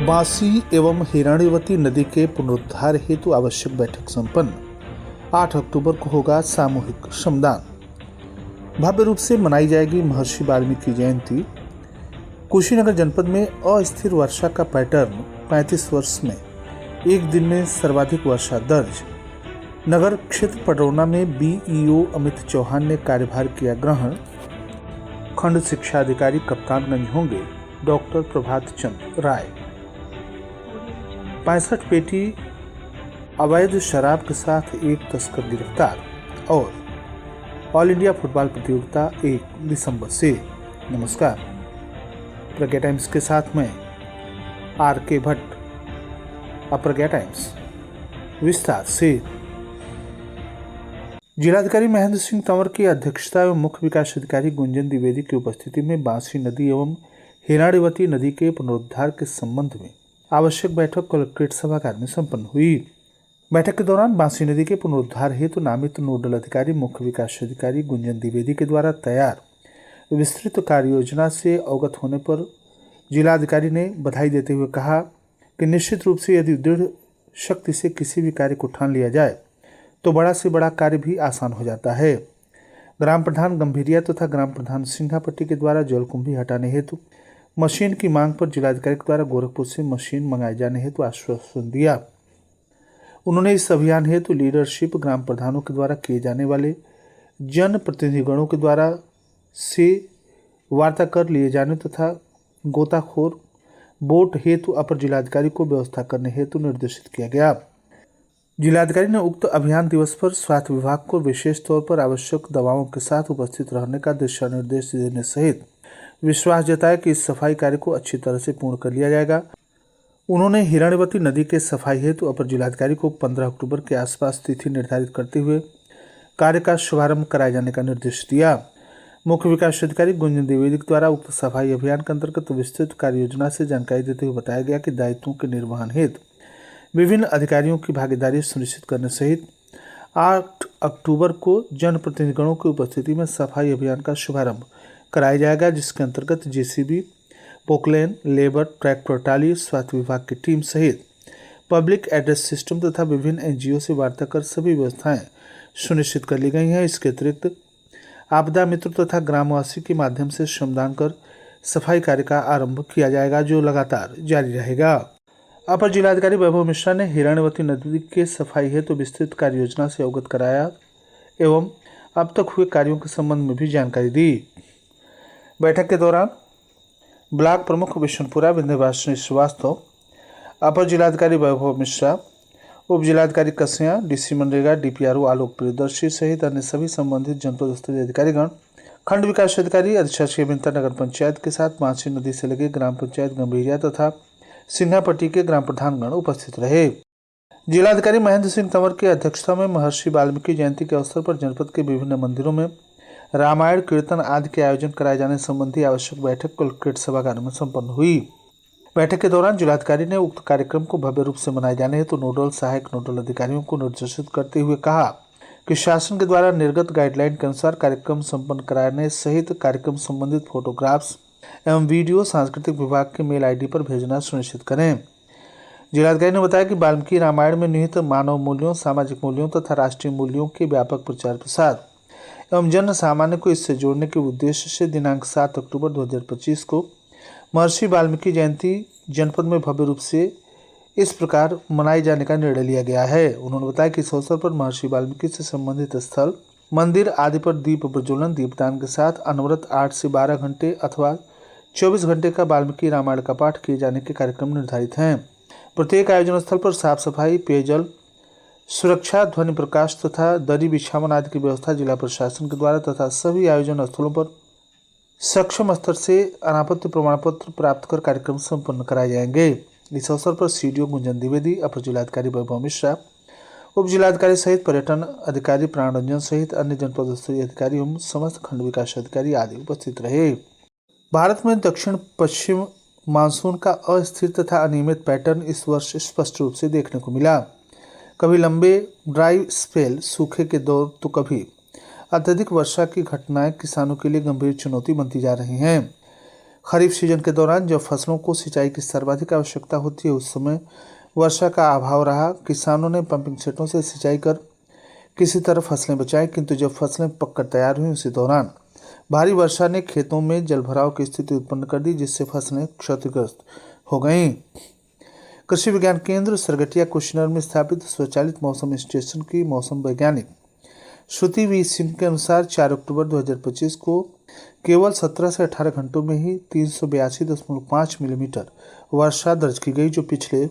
बांसी एवं हिरण्यवती नदी के पुनरुद्धार हेतु आवश्यक बैठक संपन्न। 8 अक्टूबर को होगा सामूहिक श्रमदान। भव्य रूप से मनाई जाएगी महर्षि वाल्मीकि जयंती। कुशीनगर जनपद में अस्थिर वर्षा का पैटर्न 35 वर्ष में एक दिन में सर्वाधिक वर्षा दर्ज। नगर क्षेत्र पडरौना में बीईओ अमित चौहान ने कार्यभार किया ग्रहण। खंड शिक्षा अधिकारी कप्तानगंज होंगे डॉक्टर प्रभात चंद्र राय। 65 पेटी अवैध शराब के साथ एक तस्कर गिरफ्तार। और ऑल इंडिया फुटबॉल प्रतियोगिता 1 दिसंबर से। नमस्कार, प्रज्ञा टाइम्स के साथ में आर.के. भट्ट। प्रज्ञा टाइम्स विस्तार से। जिलाधिकारी महेंद्र सिंह तंवर की अध्यक्षता एवं मुख्य विकास अधिकारी गुंजन द्विवेदी की उपस्थिति में बांसी नदी एवं हिरण्यवती नदी के पुनरुद्धार के संबंध में आवश्यक बैठक कलेक्ट्रेट सभागार में संपन्न हुई। बैठक के दौरान बांसी नदी के पुनरुद्धार हेतु नामित नोडल अधिकारी मुख्य विकास अधिकारी गुंजन द्विवेदी के द्वारा तैयार विस्तृत कार्य योजना से अवगत होने पर जिलाधिकारी ने बधाई देते हुए कहा कि निश्चित रूप से यदि दृढ़ शक्ति से किसी भी कार्य को ठान लिया जाए तो बड़ा से बड़ा कार्य भी आसान हो जाता है। ग्राम प्रधान गंभीरिया तथा ग्राम प्रधान सिंघापट्टी के द्वारा जलकुंभी हटाने हेतु मशीन की मांग पर जिलाधिकारी के द्वारा गोरखपुर से मशीन मंगाए जाने हेतु आश्वासन दिया। उन्होंने इस अभियान हेतु लीडरशिप ग्राम प्रधानों के द्वारा किए जाने वाले जन प्रतिनिधिगणों के द्वारा से वार्ता कर लिए जाने तथा गोताखोर बोट हेतु अपर जिलाधिकारी को व्यवस्था करने हेतु निर्देशित किया गया। जिलाधिकारी ने उक्त अभियान दिवस पर स्वास्थ्य विभाग को विशेष तौर पर आवश्यक दवाओं के साथ उपस्थित रहने का दिशा निर्देश देने सहित विश्वास जताया कि इस सफाई कार्य को अच्छी तरह से पूर्ण कर लिया जाएगा। उन्होंने हिरण्यवती नदी के सफाई हेतु अपर जिलाधिकारी को 15 अक्टूबर के आसपास तिथि निर्धारित करते हुए कार्य का शुभारंभ कराए जाने का निर्देश दिया। मुख्य विकास अधिकारी गुंजन द्विवेदी द्वारा उक्त सफाई अभियान के अंतर्गत विस्तृत कार्य योजना से जानकारी देते हुए बताया गया कि दायित्वों के निर्वहन हेतु विभिन्न अधिकारियों की भागीदारी सुनिश्चित करने सहित 8 अक्टूबर को जनप्रतिनिधिगणों की उपस्थिति में सफाई अभियान का शुभारंभ कराया जाएगा, जिसके अंतर्गत JCB, Poclain, labour, tractor trolley, स्वास्थ्य विभाग की टीम सहित पब्लिक एड्रेस सिस्टम तथा विभिन्न एनजीओ से वार्ता कर सभी व्यवस्थाएं सुनिश्चित कर ली गई हैं। इसके अतिरिक्त आपदा मित्र तथा ग्रामवासी के माध्यम से श्रमदान कर सफाई कार्य का आरंभ किया जाएगा, जो लगातार जारी रहेगा। अपर जिलाधिकारी वैभव मिश्रा ने हिरण्यवती नदी के सफाई हेतु विस्तृत कार्य योजना से अवगत कराया एवं अब तक हुए कार्यों के संबंध में भी जानकारी दी। बैठक के दौरान ब्लॉक प्रमुख बिशनपुरा विंध्यवासिनी श्रीवास्तव, अपर जिलाधिकारी वैभव मिश्रा, उप जिलाधिकारी कसिया, डीसी मनरेगा डीपीआरओ आलोक प्रियदर्शी सहित अन्य सभी संबंधित जनपद स्तरीय अधिकारीगण, खंड विकास अधिकारी, अधिशासी अभियंता नगर पंचायत के साथ बांसी नदी से लगे ग्राम पंचायत गंभीरिया तथा सिंघापट्टी के ग्राम प्रधानगण उपस्थित रहे। जिलाधिकारी महेंद्र सिंह तंवर की अध्यक्षता में महर्षि वाल्मीकि जयंती के अवसर पर जनपद के विभिन्न मंदिरों में रामायण कीर्तन आदि के आयोजन कराए जाने संबंधी आवश्यक बैठक कलेक्ट्रेट सभागार में संपन्न हुई। बैठक के दौरान जिलाधिकारी ने उक्त कार्यक्रम को भव्य रूप से मनाए जाने हेतु नोडल सहायक नोडल अधिकारियों को निर्देशित करते हुए कहा कि शासन के द्वारा निर्गत गाइडलाइन के अनुसार कार्यक्रम संपन्न कराने सहित कार्यक्रम संबंधित फोटोग्राफ्स एवं वीडियो सांस्कृतिक विभाग के मेल आईडी पर भेजना सुनिश्चित करें। जिलाधिकारी ने बताया कि वाल्मीकि रामायण में निहित मानव मूल्यों, सामाजिक मूल्यों तथा राष्ट्रीय मूल्यों के व्यापक प्रचार प्रसार एवं जन सामान्य को इससे जोड़ने के उद्देश्य से दिनांक 7 अक्टूबर 2025 को महर्षि वाल्मीकि जयंती जनपद में भव्य रूप से इस प्रकार मनाए जाने का निर्णय लिया गया है। उन्होंने बताया कि इस अवसर पर महर्षि वाल्मीकि से संबंधित स्थल, मंदिर आदि पर दीप प्रज्वलन, दीपदान के साथ अनवरत 8 से 12 घंटे अथवा 24 घंटे का वाल्मीकि रामायण का पाठ किए जाने के कार्यक्रम निर्धारित हैं। प्रत्येक आयोजन स्थल पर साफ सफाई, पेयजल, सुरक्षा, ध्वनि प्रकाश तथा दरी बिछावन आदि की व्यवस्था जिला प्रशासन के द्वारा तथा सभी आयोजन स्थलों पर सक्षम स्तर से अनापत्ति प्रमाण पत्र प्राप्त कर कार्यक्रम संपन्न कराए जाएंगे। इस अवसर पर सीडीओ गुंजन द्विवेदी, अपर जिलाधिकारी वैभव मिश्रा, उप जिलाधिकारी सहित पर्यटन अधिकारी प्राणरंजन सहित अन्य जनपद स्तरीय अधिकारी एवं समस्त खंड विकास अधिकारी आदि उपस्थित रहे। भारत में दक्षिण पश्चिम मानसून का अस्थिर तथा अनियमित पैटर्न इस वर्ष स्पष्ट रूप से देखने को मिला। कभी लंबे ड्राई स्पेल, सूखे के दौर तो कभी अत्यधिक वर्षा की घटनाएं किसानों के लिए गंभीर चुनौती बनती जा रही हैं। खरीफ सीजन के दौरान जब फसलों को सिंचाई की सर्वाधिक आवश्यकता होती है उस समय वर्षा का अभाव रहा। किसानों ने पंपिंग सेटों से सिंचाई कर किसी तरह फसलें बचाई, किंतु जब फसलें पककर तैयार हुई उसी दौरान भारी वर्षा ने खेतों में जलभराव की स्थिति उत्पन्न कर दी, जिससे फसलें क्षतिग्रस्त हो गईं। कृषि विज्ञान केंद्र सरगटिया कुशीनगर में स्थापित स्वचालित मौसम स्टेशन की मौसम वैज्ञानिक श्रुति वी सिंह के अनुसार 4 अक्टूबर 2025 को केवल 17 से 18 घंटों में ही 382.5 मिलीमीटर वर्षा दर्ज की गई, जो पिछले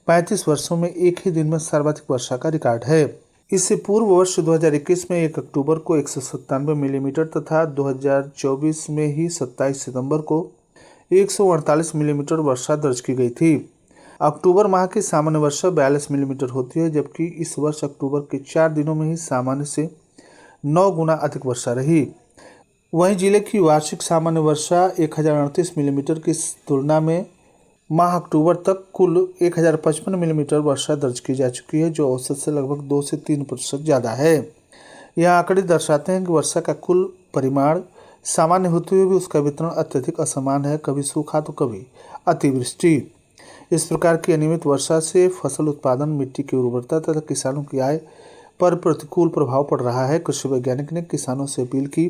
35 वर्षों में एक ही दिन में सर्वाधिक वर्षा का रिकॉर्ड है। इससे पूर्व वर्ष 2021 में 1 अक्टूबर को 197 मिलीमीटर तथा 2024 में ही 27 सितंबर को 148 मिलीमीटर वर्षा दर्ज की गई थी। अक्टूबर माह की सामान्य वर्षा 42 मिलीमीटर होती है, जबकि इस वर्ष अक्टूबर के 4 दिनों में ही सामान्य से 9 गुना अधिक वर्षा रही। वहीं जिले की वार्षिक सामान्य वर्षा 1038 मिलीमीटर की तुलना में माह अक्टूबर तक कुल 1055 मिलीमीटर वर्षा दर्ज की जा चुकी है, जो औसत से लगभग 2 से 3% ज़्यादा है। यह आंकड़े दर्शाते हैं कि वर्षा का कुल परिमाण सामान्य होते हुए भी उसका वितरण अत्यधिक असमान है, कभी सूखा तो कभी अतिवृष्टि। इस प्रकार की अनियमित वर्षा से फसल उत्पादन, मिट्टी की उर्वरता तथा किसानों की आय पर प्रतिकूल प्रभाव पड़ रहा है। कृषि वैज्ञानिक ने किसानों से अपील की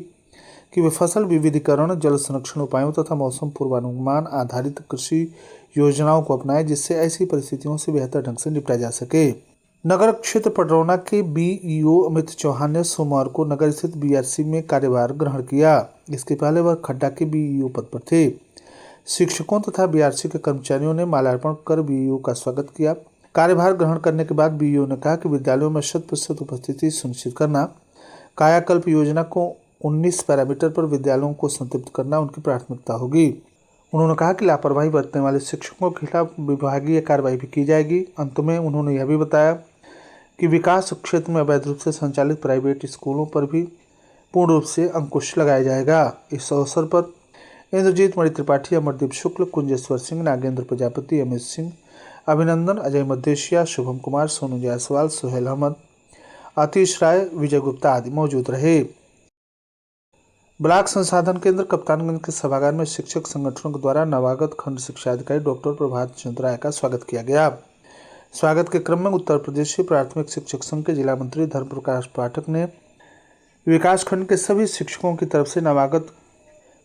कि वे फसल विविधीकरण, जल संरक्षण उपायों तथा मौसम पूर्वानुमान आधारित कृषि योजनाओं को अपनाएं, जिससे ऐसी परिस्थितियों से बेहतर ढंग से निपटा जा सके। नगर क्षेत्र पडरौना के बीईओ अमित चौहान ने सोमवार को नगर स्थित बीआरसी में कार्यभार ग्रहण किया। इसके पहले वह खड्डा के बीईओ पद पर थे। शिक्षकों तथा बीआरसी के कर्मचारियों ने माल्यार्पण कर बीईओ का स्वागत किया। कार्यभार ग्रहण करने के बाद बीईओ ने कहा कि विद्यालयों में 100% उपस्थिति सुनिश्चित करना, कायाकल्प योजना को 19 पैरामीटर पर विद्यालयों को संतृप्त करना उनकी प्राथमिकता होगी। उन्होंने कहा कि लापरवाही बरतने वाले शिक्षकों के खिलाफ विभागीय कार्रवाई भी की जाएगी। अंत में उन्होंने यह भी बताया कि विकास क्षेत्र में अवैध रूप से संचालित प्राइवेट स्कूलों पर भी पूर्ण रूप से अंकुश लगाया जाएगा। इस अवसर पर इंद्रजीत मणि त्रिपाठी, अमरदीप शुक्ल, कुंजेश्वर सिंह, नागेंद्र प्रजापति, अमित सिंह, अभिनंदन, अजय मदेशिया, शुभम कुमार, सोनू जायसवाल, सोहेल अहमद, आतिश राय, विजय गुप्ता आदि मौजूद रहे। ब्लॉक संसाधन केंद्र कप्तानगंज के सभागार में शिक्षक संगठनों के द्वारा नवागत खंड शिक्षा अधिकारी डॉक्टर प्रभात चंद्र राय का स्वागत किया गया। स्वागत के क्रम में उत्तर प्रदेश प्राथमिक शिक्षक संघ के जिला मंत्री धर्म प्रकाश पाठक ने विकास खंड के सभी शिक्षकों की तरफ से नवागत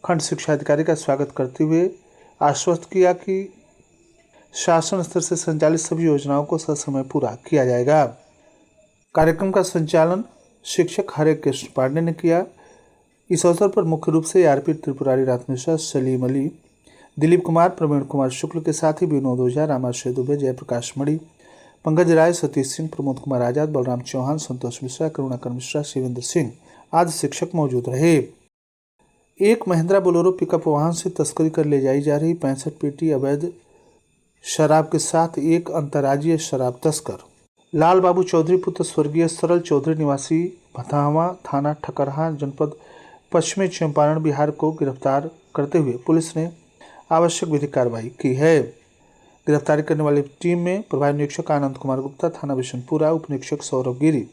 खंड शिक्षा अधिकारी का स्वागत करते हुए आश्वस्त किया कि शासन स्तर से संचालित सभी योजनाओं को ससमय पूरा किया जाएगा। कार्यक्रम का संचालन शिक्षक हरे कृष्ण पांडे ने किया। इस अवसर पर मुख्य रूप से आरपी त्रिपुरारी, रात मिश्रा, सलीम अली, दिलीप कुमार, प्रवीण कुमार शुक्ल के साथ ही विनोद ओझा, रामाश्रय दुबे, जयप्रकाश मणि, पंकज राय, सतीश सिंह, प्रमोद कुमार आजाद, बलराम चौहान, संतोष मिश्रा, करुणाकर मिश्रा, शिवेंद्र सिंह आदि शिक्षक मौजूद रहे। एक महिंद्रा बोलेरो पिकअप वाहन से तस्करी कर ले जाई जा रही 65 पेटी अवैध शराब के साथ एक अंतर्राज्यीय शराब तस्कर लाल बाबू चौधरी पुत्र स्वर्गीय सरल चौधरी निवासी भथावा थाना ठकरहा जनपद पश्चिमी चंपारण बिहार को गिरफ्तार करते हुए पुलिस ने आवश्यक विधिक कार्रवाई की है। गिरफ्तारी करने वाली टीम में प्रभारी निरीक्षक आनंद कुमार गुप्ता, थाना बिशनपुरा, उप निरीक्षक सौरभ गिरी,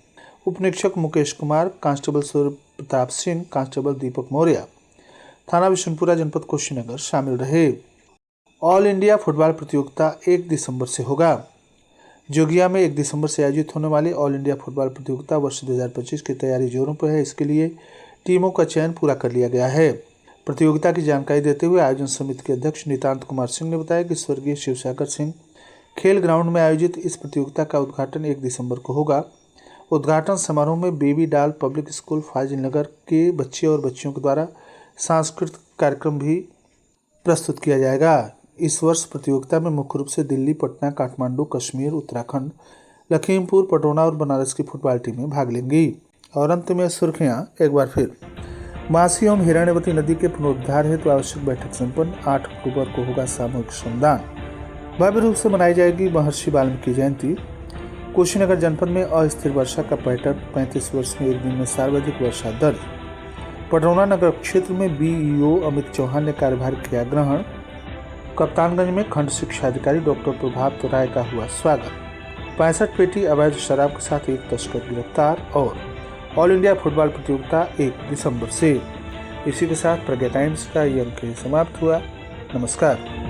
उप निरीक्षक मुकेश कुमार, कांस्टेबल सूर्य प्रताप सिंह, कांस्टेबल दीपक मौर्य, थाना बिशनपुरा, जनपद कुशीनगर शामिल रहे। ऑल इंडिया फुटबॉल प्रतियोगिता 1 दिसंबर से होगा। जोगिया में 1 दिसंबर से आयोजित होने वाली ऑल इंडिया फुटबॉल प्रतियोगिता वर्ष 2025 की तैयारी जोरों पर है। इसके लिए टीमों का चयन पूरा कर लिया गया है। प्रतियोगिता की जानकारी देते हुए आयोजन समिति के अध्यक्ष नितांत कुमार सिंह ने बताया कि स्वर्गीय शिवसागर सिंह खेल ग्राउंड में आयोजित इस प्रतियोगिता का उद्घाटन 1 दिसंबर को होगा। उद्घाटन समारोह में बेबी डाल पब्लिक स्कूल फाजिलनगर के बच्चे और बच्चियों के द्वारा सांस्कृतिक कार्यक्रम भी प्रस्तुत किया जाएगा। इस वर्ष प्रतियोगिता में मुख्य रूप से दिल्ली, पटना, काठमांडू, कश्मीर, उत्तराखंड, लखीमपुर, पटौना और बनारस की फुटबॉल टीमें भाग लेंगी। और अंत में सुर्खियां एक बार फिर। मासी एवं हिरण्यवती नदी के पुनरुद्धार हेतु आवश्यक बैठक संपन्न। 8 अक्टूबर को होगा सामूहिक श्रमदान। भव्य रूप से मनाई जाएगी महर्षि वाल्मीकि जयंती। कुशीनगर जनपद में अस्थिर वर्षा का पैटर्न, 35 वर्ष में एक दिन में सर्वाधिक वर्षा दर्ज। पडरौना नगर क्षेत्र में बीईओ अमित चौहान ने कार्यभार किया ग्रहण। कप्तानगंज में खंड शिक्षा अधिकारी डॉक्टर प्रभात राय का हुआ स्वागत। 65 पेटी अवैध शराब के साथ एक तस्कर गिरफ्तार। और ऑल इंडिया फुटबॉल प्रतियोगिता 1 दिसंबर से। इसी के साथ प्रज्ञा टाइम्स का ये अंक समाप्त हुआ। नमस्कार।